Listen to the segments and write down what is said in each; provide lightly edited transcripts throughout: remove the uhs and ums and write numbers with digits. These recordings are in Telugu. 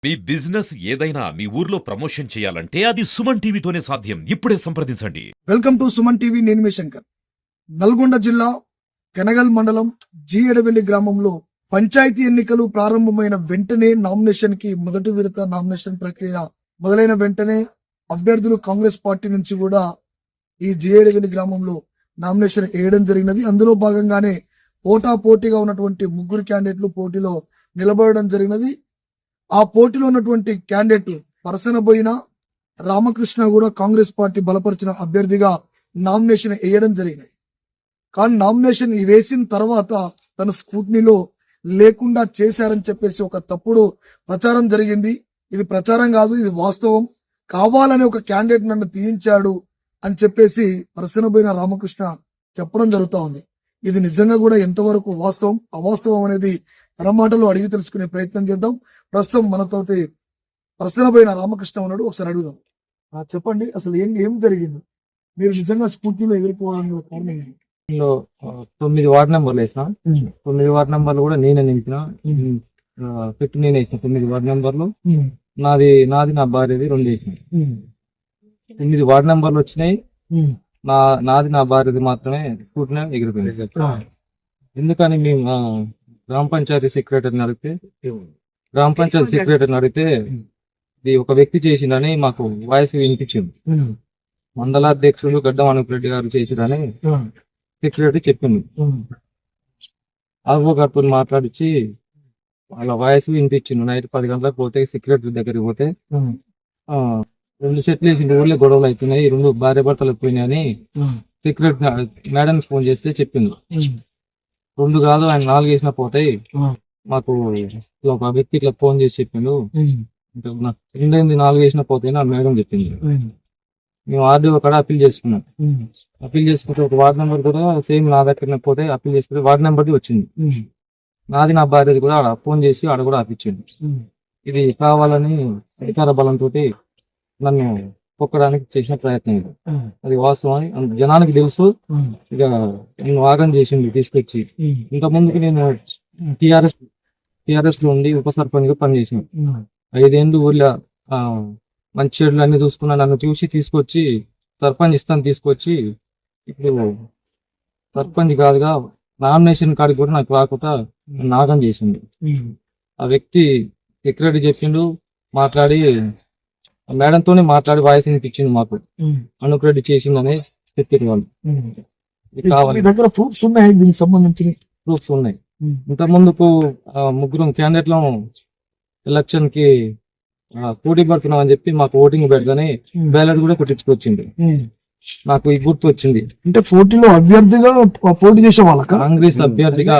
మీ బిజినెస్ ఏదైనా మీ ఊర్లో ప్రమోషన్ చేయాలంటే అది సుమన్ టీవీతోనే సాధ్యం. ఇప్పుడే సంప్రదించండి. Welcome to Suman TV. నేను మీ శంకర్. నల్గొండ జిల్లా కెనగల్ మండలం జీఎడవెల్లి గ్రామంలో పంచాయతీ ఎన్నికలు ప్రారంభమైన వెంటనే నామినేషన్ కి మొదటి విడత నామినేషన్ ప్రక్రియ మొదలైన వెంటనే అభ్యర్థులు కాంగ్రెస్ పార్టీ నుంచి కూడా ఈ జీఎడవెల్లి గ్రామంలో నామినేషన్ వేయడం జరిగినది. అందులో భాగంగానే పోటాపోటీగా ఉన్నటువంటి ముగ్గురు క్యాండిడేట్లు పోటీలో నిలబడడం జరిగినది. ఆ పోటీలో ఉన్నటువంటి క్యాండిడేట్ పరసనబోయిన రామకృష్ణ కూడా కాంగ్రెస్ పార్టీ బలపరిచిన అభ్యర్థిగా నామినేషన్ వేయడం జరిగినది. కానీ నామినేషన్ వేసిన తర్వాత తన స్కూట్నీలో లేకుండా చేశారని చెప్పేసి ఒక తప్పుడు ప్రచారం జరిగింది. ఇది ప్రచారం కాదు, ఇది వాస్తవం. కావాలని ఒక క్యాండిడేట్ నన్ను తీయించాడు అని చెప్పేసి పరసనబోయిన రామకృష్ణ చెప్పడం జరుగుతా ఉంది. ఇది నిజంగా కూడా ఎంతవరకు వాస్తవం అవాస్తవం అనేది తన మాటలు అడిగి తెలుసుకునే ప్రయత్నం చేద్దాం. ప్రస్తుతం మనతోటి పరసనబోయిన రామకృష్ణ ఉన్నాడు, ఒకసారి అడుగుదాం. చెప్పండి, అసలు ఏం జరిగింది? మీరు నిజంగా స్కూటీలో ఎగిరిపోవాలని కారణం ఏంటి? 9 వార్డు నెంబర్లు వేసిన 9 వార్డు నెంబర్లు కూడా నేనే నింపిన పెట్టి నేనే వేసిన 9 వార్డు నెంబర్లు. నాది నా భార్యది 2 వేసిన. 9 వార్డు నెంబర్లు వచ్చినాయి. నాది నా భార్యది మాత్రమే స్కూటీనే ఎగిరిపోయింది. ఎందుకని మేము గ్రామ పంచాయతీ సెక్రటరీని అడిగితే ఇది ఒక వ్యక్తి చేసిందని మాకు వాయిస్ వినిపించింది. మండలాధ్యక్షుడు గడ్డం అనుపురెడ్డి గారు చేసిరని సెక్రటరీ చెప్పింది. అడ్వకేట్ మాట్లాడించి వాళ్ళ వాయిస్ వినిపించింది. నైట్ 10 గంటలకు పోతే సెక్రటరీ దగ్గరికి పోతే 2 సెట్లు వేసిండు, ఊళ్ళో గొడవలు అవుతున్నాయి, 2 భార్య భర్తలు పోయినాయి అని సెక్రటరీ మేడంకి ఫోన్ చేస్తే చెప్పింది. 2 కాదు, ఆయన 4 వేసినా పోతాయి. మాకు ఒక వ్యక్తి ఇట్లా ఫోన్ చేసి చెప్పిండు. 4 వేసినా పోతాయి నా మేడం చెప్పింది. మేము ఆర్డీఓ కూడా అప్పీల్ చేసుకున్నాం. అప్పీల్ చేసుకుంటే ఒక వార్డు నెంబర్ కూడా సేమ్ నా దగ్గర పోతే అప్పీల్ చేసుకుంటే వార్డు నెంబర్ది వచ్చింది. నాది నా భార్యది కూడా ఆడ ఫోన్ చేసి ఆడ కూడా ఆపించింది. ఇది కావాలని అధికార బలంతో నన్ను పొక్కడానికి చేసిన ప్రయత్నం ఇది. అది వాస్తవం అని జనానికి తెలుసు. ఇక నేను ఆగం చేసింది తీసుకొచ్చి. ఇంత ముందుకి నేను టిఆర్ఎస్ లో ఉండి ఉప సర్పంచ్ గా పనిచేసిన. 5 ఏళ్ళు ఊళ్ళో మంచి చెడులు అన్ని చూసుకున్నా. నన్ను చూసి తీసుకొచ్చి సర్పంచ్ ఇస్తాను తీసుకొచ్చి ఇప్పుడు సర్పంచ్ కాదుగా నామినేషన్ కాడికి కూడా నాకు రాకుండా నాగం చేసింది. ఆ వ్యక్తి సెక్రటరీ చెప్పిండు, మాట్లాడి మేడంతోనే మాట్లాడి వాయిస్ వినిపించింది మాకు. అనుకురెడ్డి చేసిందని చెప్పారు వాళ్ళు. దగ్గర ప్రూఫ్స్ ఉన్నాయి, దీనికి సంబంధించి ప్రూఫ్స్ ఉన్నాయి. ఇంత ముందుకు 3 క్యాండిడేట్లు ఎలక్షన్ కి పోటీ పడుతున్నాం అని చెప్పి మాకు ఓటింగ్ పెడతానే బ్యాలెట్ కూడా కొట్టించుకొచ్చింది. నాకు ఈ గుర్తు వచ్చింది. అంటే పోటీలో అభ్యర్థిగా పోటీ చేసే వాళ్ళ కాంగ్రెస్ అభ్యర్థిగా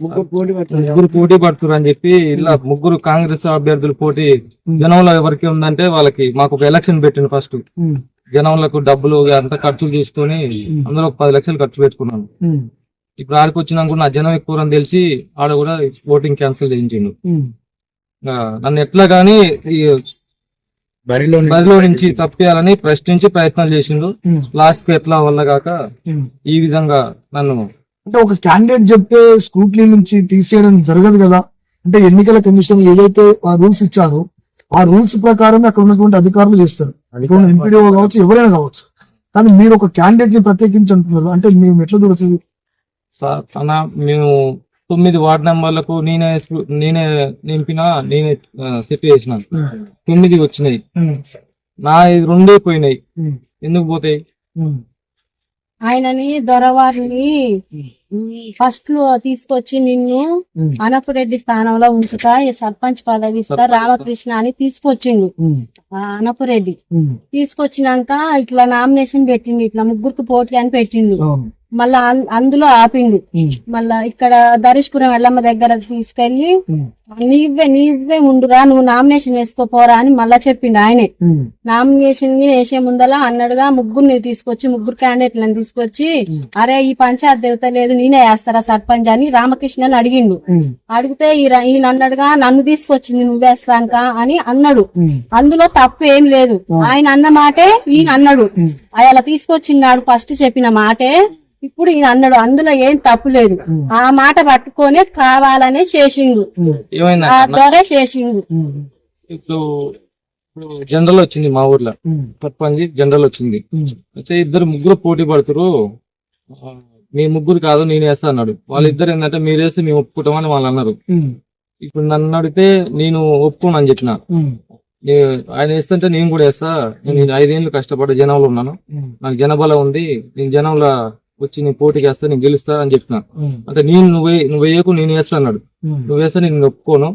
ముగ్గురు పోటీ పడుతున్నారు అని చెప్పి ఇలా 3 కాంగ్రెస్ అభ్యర్థులు పోటీ జనంలో ఎవరికి ఉందంటే వాళ్ళకి మాకు ఒక ఎలక్షన్ పెట్టింది. ఫస్ట్ జనంలకు డబ్బులు అంతా ఖర్చులు చేసుకొని అందులో 10 లక్షలు ఖర్చు పెట్టుకున్నాను. ఇప్పుడు ఆడికి వచ్చినాక నా జనం ఎక్కువ అని తెలిసి ఆడ కూడా ఓటింగ్ క్యాన్సిల్ చేయించిండు. నన్ను ఎట్లా గానీ బరిలో నుంచి తప్పేయాలని ప్రశ్నించి ప్రయత్నాలు చేసిండు. లాస్ట్ కి ఎట్లా వల్ల కాక ఈ విధంగా నన్ను అంటే ఒక క్యాండిడేట్ చెప్తే స్క్రూటినీ నుంచి తీసేయడం జరగదు కదా. అంటే ఎన్నికల కమిషన్ ఏదైతే ఆ రూల్స్ ఇచ్చారో ఆ రూల్స్ ప్రకారమే అక్కడ ఉన్నటువంటి అధికారులు చేస్తారు. ఎంపీడీఓ కావచ్చు, ఎవరైనా కావచ్చు. కానీ మీరు ఒక క్యాండిడేట్ ని ప్రత్యేకించి అంటున్నారు అంటే మేము ఎట్లా దొరుకుతుంది? మేము 9 వార్డు నెంబర్లకు నేనే నింపినా, నేనే సెట్ చేసిన. 9 వచ్చినాయి, నా 2 పోయినాయి. ఎందుకు పోతాయి? ఆయనని దొరవారిని ఫస్ట్ లో తీసుకొచ్చి నిన్ను అనపురెడ్డి స్థానంలో ఉంచుతా, ఈ సర్పంచ్ పదవి ఇస్తా రామకృష్ణ అని తీసుకొచ్చిండు. అనపురెడ్డి తీసుకొచ్చినాక ఇట్లా నామినేషన్ పెట్టిండు, ఇట్లా 3కి పోటీ అని పెట్టిండు. మళ్ళా అందులో ఆపిండు. మళ్ళా ఇక్కడ ధరీష్పురం ఎల్లమ్మ దగ్గర తీసుకెళ్లి నీవే ఉండురా, నువ్వు నామినేషన్ వేసుకోపోరా అని మళ్ళా చెప్పిండు. ఆయనే నామినేషన్ వేసే ముందలా అన్నాడుగా 3 తీసుకొచ్చి 3 క్యాండిడేట్లను తీసుకొచ్చి అరే ఈ పంచాయత్ దేవత లేదు నేనే వేస్తారా సర్పంచ్ అని రామకృష్ణని అడిగిండు. అడిగితే ఈయన అన్నాడుగా నన్ను తీసుకొచ్చింది నువ్వేస్తాక అని అన్నాడు. అందులో తప్పు ఏం లేదు. ఆయన అన్న మాటే ఈయన అన్నాడు. అలా తీసుకొచ్చిన్నాడు ఫస్ట్ చెప్పిన మాటే ఇప్పుడు ఈయన అన్నాడు అందులో ఏం తప్పు లేదు. ఆ మాట పట్టుకొని కావాలనే చేసిండు, ఏమైంది ఆ ద్వారా చేసిండు. ఇప్పుడు జనరల్ వచ్చింది మా ఊర్లో, సర్పంచ్ జనరల్ వచ్చింది. అయితే ముగ్గురు పోటీ పడుతురు. మీ ముగ్గురు కాదు నేను వేస్తా అన్నాడు. వాళ్ళిద్దరు ఏంటంటే మీరు వేస్తే మేము ఒప్పుకుంటామని వాళ్ళు అన్నారు. ఇప్పుడు నన్ను అడిగితే నేను ఒప్పుకోను అని చెప్పిన. ఆయన వేస్తుంటే నేను కూడా వేస్తా. నేను 5 ఏళ్ళు కష్టపడి జనంలో ఉన్నాను, నాకు జనబలం ఉంది, నేను జనంలో వచ్చి నేను పోటీకి వేస్తా, నేను గెలుస్తా అని చెప్పిన. అంటే నువ్వు వేయకు, నేను వేస్తా అన్నాడు. నువ్వు వేస్తా నేను ఒప్పుకోను,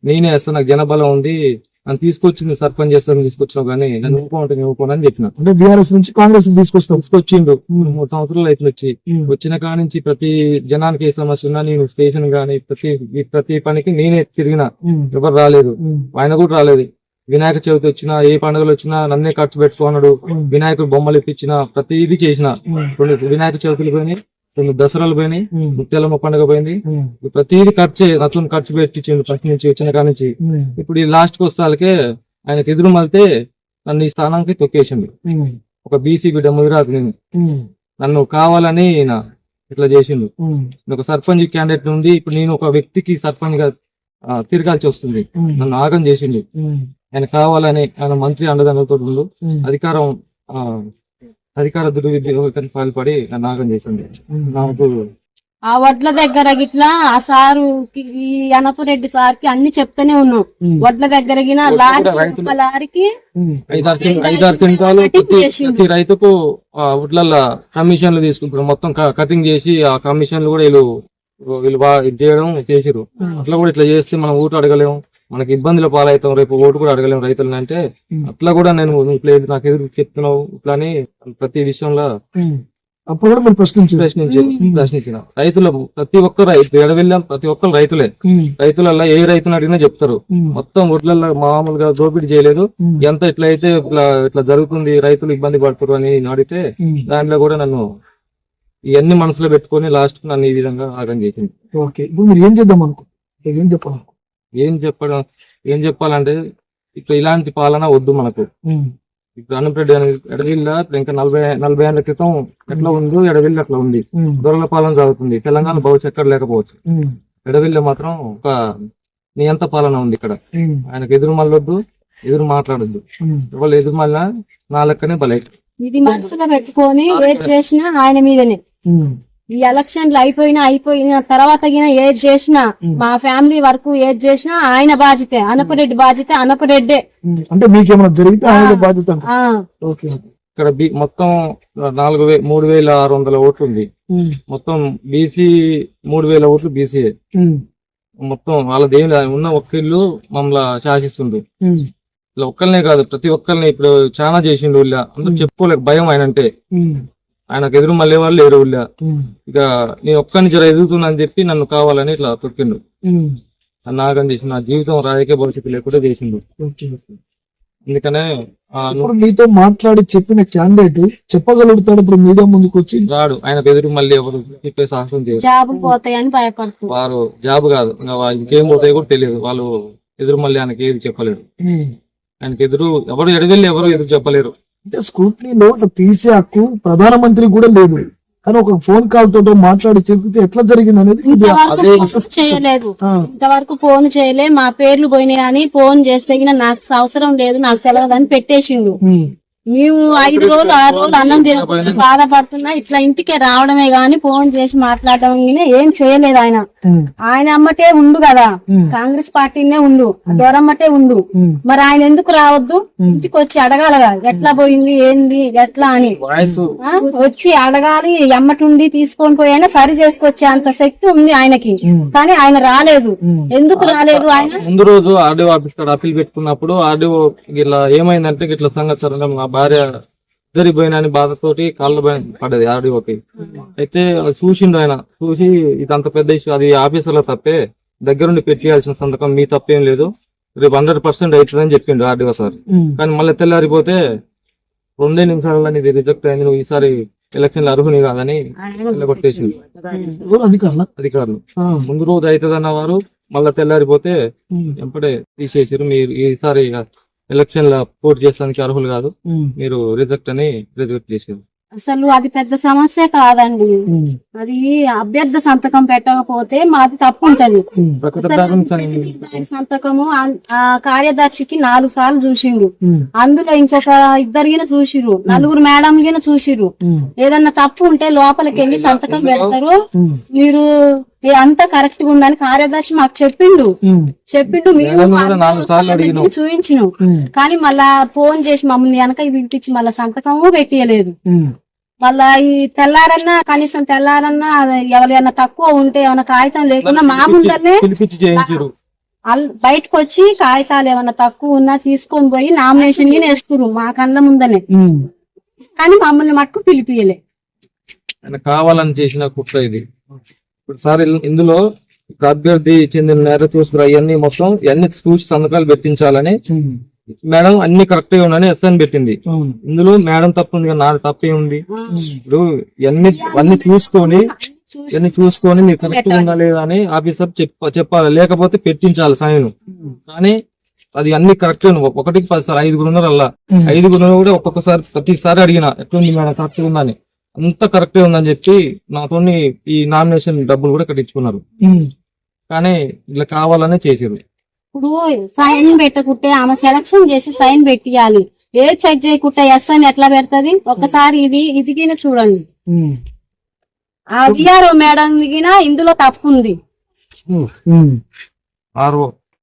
నేనే వేస్తా, నాకు జనబలం ఉంది, నన్ను తీసుకొచ్చి నువ్వు సర్పంచ్ చేస్తాను తీసుకొచ్చావు కానీ నన్ను ఒప్పుకోమంటే నేను ఒప్పుకోను అని చెప్పిన. అంటే బీఆర్ఎస్ నుంచి కాంగ్రెస్ తీసుకొచ్చిండు. 3 సంవత్సరాలు అయితే వచ్చి వచ్చిన కాడ నుంచి ప్రతి జనానికి ఏ సమస్య ఉన్నా నేను స్టేషన్ గానీ ప్రతి పనికి నేనే తిరిగిన, ఎవరు రాలేదు, ఆయన కూడా రాలేదు. వినాయక చవితి వచ్చినా ఏ పండుగలు వచ్చినా నన్నే ఖర్చు పెట్టుకున్నాడు. వినాయకుడు బొమ్మలు ఇప్పించిన ప్రతిదీ చేసిన. 2 వినాయక చవితులు పోయినాయి, 2 దసరాలు పోయినాయి, ముత్యాలమ్మ పండుగ పోయింది. ప్రతిదీ నచ్చుని ఖర్చు పెట్టించిండు ఫస్ట్ నుంచి వచ్చిన కాడ నుంచి. ఇప్పుడు ఈ లాస్ట్ కి వస్తాలకే ఆయన ఎదురు మళ్తే నన్ను ఈ స్థానానికి తొక్కేసిండు. ఒక బీసీ బిడ్డ ముదిరాజు నేను, నన్ను కావాలని ఇట్లా చేసిండు. ఒక సర్పంచ్ క్యాండిడేట్ నుండి ఇప్పుడు నేను ఒక వ్యక్తికి సర్పంచ్ గా తిరగాల్సి వస్తుంది. నన్ను ఆగం చేసిండు. ఆయన కావాలని ఆయన మంత్రి అండదండలతో అధికార దుర్వినియోగానికి పాల్పడి నన్ను ఆగం చేసింది. నాకు ఆ వడ్ల దగ్గర గిట్లా ఆ సారు ఈ అనపరెడ్డి సార్కి అన్ని చెప్తానే ఉన్నాం. వడ్ల దగ్గర లారీకి 5-6 క్వింటాలు ప్రతి రైతుకు వడ్లల్లో కమిషన్లు తీసుకుంటారు. మొత్తం కటింగ్ చేసి ఆ కమిషన్లు కూడా వీళ్ళు చేయడం చేసిరు. అట్లా కూడా ఇట్లా చేస్తే మనం ఓటు అడగలేము, మనకి ఇబ్బందుల పాలవుతాం, రేపు ఓటు కూడా అడగలేము రైతులని. అంటే అట్లా కూడా నేను నాకు ఎదురు చెప్తున్నావు ఇట్లా అని ప్రతి విషయంలో అప్పుడు కూడా మీరు ప్రశ్నించిన. రైతుల ప్రతి ఒక్క రైతు ఎడవెళ్ళాం, ప్రతి ఒక్కరు రైతులే. రైతులల్లో ఏ రైతుని అడిగినా చెప్తారు, మొత్తం ఊర్లలో మామూలుగా దోపిడీ చేయలేదు, ఎంత ఇట్లా అయితే ఇట్లా జరుగుతుంది, రైతులు ఇబ్బంది పడుతారు అని అడిగితే దాంట్లో కూడా నన్ను ఇవన్నీ మనసులో పెట్టుకొని లాస్ట్ నన్ను ఈ విధంగా ఆగం చేసింది. ఓకే, ఇప్పుడు మీరు ఏం చేద్దాం ఏం చెప్పాలంటే ఇట్లా ఇలాంటి పాలన వద్దు మనకు. ఇప్పుడు అన్నపరెడ్డి ఎడవిల్ల ఇంకా 40 ఏళ్ల క్రితం ఎట్లా ఉందో ఎడవిల్లి అట్లా ఉంది. దొరల పాలన జరుగుతుంది. తెలంగాణ భవిష్యత్తు ఎక్కడ లేకపోవచ్చు, ఎడవిల్ల మాత్రం ఒక నియంత పాలన ఉంది ఇక్కడ. ఆయనకు ఎదురు మళ్ళొద్దు, ఎదురు మాట్లాడొద్దు. వాళ్ళు ఎదురు మళ్ళా నా లెక్కనే బలై. ఇది మనసులో పెట్టుకొని ఏది చేసినా ఆయన మీదనే. ఈ ఎలక్షన్లు అయిపోయిన తర్వాత ఏది చేసినా మా ఫ్యామిలీ వరకు ఏది చేసినా ఆయన బాధ్యతే, అనపరెడ్డి బాధ్యత అనపరెడ్డే. అంటే మీకేమైనా జరిగితే ఆయన బాధ్యత. ఇక్కడ మొత్తం 3,600 ఓట్లు ఉంది. మొత్తం బీసీ 3,000 ఓట్లు బీసీ. మొత్తం వాళ్ళది ఉన్న ఒక్కళ్ళు మమ్మల్ని శాసిస్తుండ్రు. ఇలా ఒక్కరినే కాదు ప్రతి ఒక్కరిని ఇప్పుడు చాలా చేసిండు. అందరూ చెప్పుకోలేక భయం ఆయన అంటే. ఆయనకు ఎదురు మళ్ళీ వాళ్ళు లేరు. ఇక నేను ఒక్కరిని జర ఎదుగుతున్నా అని చెప్పి నన్ను కావాలని ఇట్లా తొక్కిండు. నన్ను ఆగం చేసి నా జీవితం రాజకీయ భవిష్యత్తు లేకుండా చేసిండు. అందుకనే మీతో మాట్లాడి చెప్పిన క్యాండిడేట్ చెప్పగలుగుతాడు ఇప్పుడు మీడియా ముందుకు వచ్చి రాడు. ఆయనకు ఎదురు మళ్ళీ ఎవరు చెప్పే సాహసం చేయరు. జాబ్ పోతాయని భయపడుతుంది. వారు జాబ్ కాదు ఇంకేం పోతాయో కూడా తెలియదు. వాళ్ళు ఎదురు మళ్ళీ ఆయనకి ఏది చెప్పలేరు. ఆయనకి ఎదురు ఎవరు ఎదురు చెప్పలేరు. అంటే స్కూటీలో తీసే హక్కు ప్రధానమంత్రి కూడా లేదు. కానీ ఒక ఫోన్ కాల్ తోటో మాట్లాడి చెప్తే ఎట్లా జరిగింది అనేది చేయలేదు. ఇంతవరకు ఫోన్ చేయలే. మా పేర్లు పోయినాయి అని ఫోన్ చేస్తే నాకు అవసరం లేదు, నాకు తెలియదు అని పెట్టేసిండు. మేము 5 రోజులు 6 రోజులు అన్నం తినకుండా బాధపడుతున్నా. ఇట్లా ఇంటికే రావడమే గాని ఫోన్ చేసి మాట్లాడడం ఏం చేయలేదు. ఆయన అమ్మటే ఉండు కదా, కాంగ్రెస్ పార్టీనే ఉండు, దొరమ్మటే ఉండు. మరి ఆయన ఎందుకు రావద్దు? ఇంటికి వచ్చి అడగాలి కదా, ఎట్లా పోయింది ఏంది ఎట్లా అని వచ్చి అడగాలి. ఎమ్మటుండి తీసుకొని పోయినా సరి చేసుకొచ్చే అంత శక్తి ఉంది ఆయనకి. కానీ ఆయన రాలేదు. ఎందుకు రాలేదు? ఆయన ముందు రోజు ఆర్డీఓ ఆఫీస్ కాడ అప్పీల్ పెట్టుకున్నప్పుడు ఆర్డీఓ ఇట్లా ఏమైందంటే ఇట్లా సంగతి మా భార్య జరిగిపోయినా అని బాధతోటి కాళ్ళ పడ్డది ఆర్డీఓకి. అయితే చూసిండు ఆయన. చూసి ఇదంత పెద్ద ఇష్యూ, అది ఆఫీసర్ల తప్పే, దగ్గరుండి పెట్టేయాల్సిన సంతకం మీ తప్పేం లేదు, రేపు 100% అవుతుందని చెప్పిండు ఆర్డీఓ సార్. కానీ మళ్ళీ తెల్లారిపోతే 2 నిమిషాలలో ఇది రిజెక్ట్ అయింది, నువ్వు ఈసారి ఎలక్షన్ అర్హుని కాదని కొట్టేసింది అధికారులు. ముందు రోజు అవుతుందన్న వారు మళ్ళీ తెల్లారిపోతే ఎంపడే తీసేసారు. మీరు ఈసారి ఎలక్షన్ లో పోటీ చేసడానికి అర్హులు కాదు, మీరు రిజెక్ట్ చేశారు. అసలు అది పెద్ద సమస్య కాదండి. అది అభ్యర్థి సంతకం పెట్టకపోతే మాది తప్పు ఉంటది. సంతకము ఆ కార్యదర్శికి 4 సార్లు చూసిండు. అందులో ఇంకొక ఇద్దరిగిన చూసిరు, 4 మేడంగిన చూసిరు. ఏదన్నా తప్పు ఉంటే లోపలికి వెళ్ళి సంతకం పెడతారు, మీరు అంతా కరెక్ట్ గా ఉందని కార్యదర్శి మాకు చెప్పిండు. మేము చూపించినాం. కానీ మళ్ళా ఫోన్ చేసి మమ్మల్ని వెనక పిలిపించి మళ్ళా సంతకము పెట్టియలేదు. మళ్ళా ఈ తెల్లారన్నా కనీసం తెల్లారన్నా ఎవరైనా తక్కువ ఉంటే ఏమైనా కాగితం లేకుండా మా ముందరనే బయటకు వచ్చి కాగితాలు ఏమైనా తక్కువ ఉన్నా తీసుకొని పోయి నామినేషన్ వేస్తున్నారు మా కళ్ళ ముందనే. కానీ మమ్మల్ని మట్టుకు పిలిపియలే. కావాలని చేసిన కుట్ర ఇది. ఇప్పుడు సార్ ఇందులో అభ్యర్థి చెందిన నేరచూసుకురు అవన్నీ మొత్తం ఇవన్నీ చూసి సంతకాలు పెట్టించాలని మేడం అన్ని కరెక్ట్ గా ఉన్నాయని ఎస్ఎన్ పెట్టింది. ఇందులో మేడం తప్పు ఉంది కదా, నాది తప్పే ఉంది. ఇప్పుడు అన్ని చూసుకొని మీరు కరెక్ట్ గా ఉందా లేదా అని ఆఫీసర్ చెప్పాలి, లేకపోతే పెట్టించాలి సైన్. కానీ అది అన్ని కరెక్ట్. 1కి 10 సార్ 5 ఉన్నారు. అలా 5 కూడా ఒక్కొక్కసారి ప్రతిసారి అడిగిన ఎట్లుంది మేడం కరెక్ట్ ఉందని, అంత కరెక్ట్ ఉందని చెప్పి నాతో ఈ నామినేషన్ డబ్బులు కూడా కట్టించుకున్నారు. కానీ ఇలా కావాలనే చేసారు. ఇప్పుడు సైన్ పెట్టకుంటే ఆమె సెలక్షన్ చేసి సైన్ పెట్టియాలి. ఏ చెక్ చేయకుంటే ఎస్ అని ఎట్లా పెడతది? ఒక్కసారి ఇది చూడండి. ఆ విఆర్ఓ మేడం దిగినా ఇందులో తప్పు ఉంది.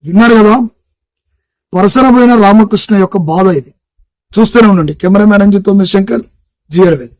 విన్నారు కదా వరసనబోయిన రామకృష్ణ యొక్క బాధ ఇది. చూస్తూనే ఉండండి. కెమెరామ్యాన్ అంజిత్ శంకర్, జీ అడవిల్.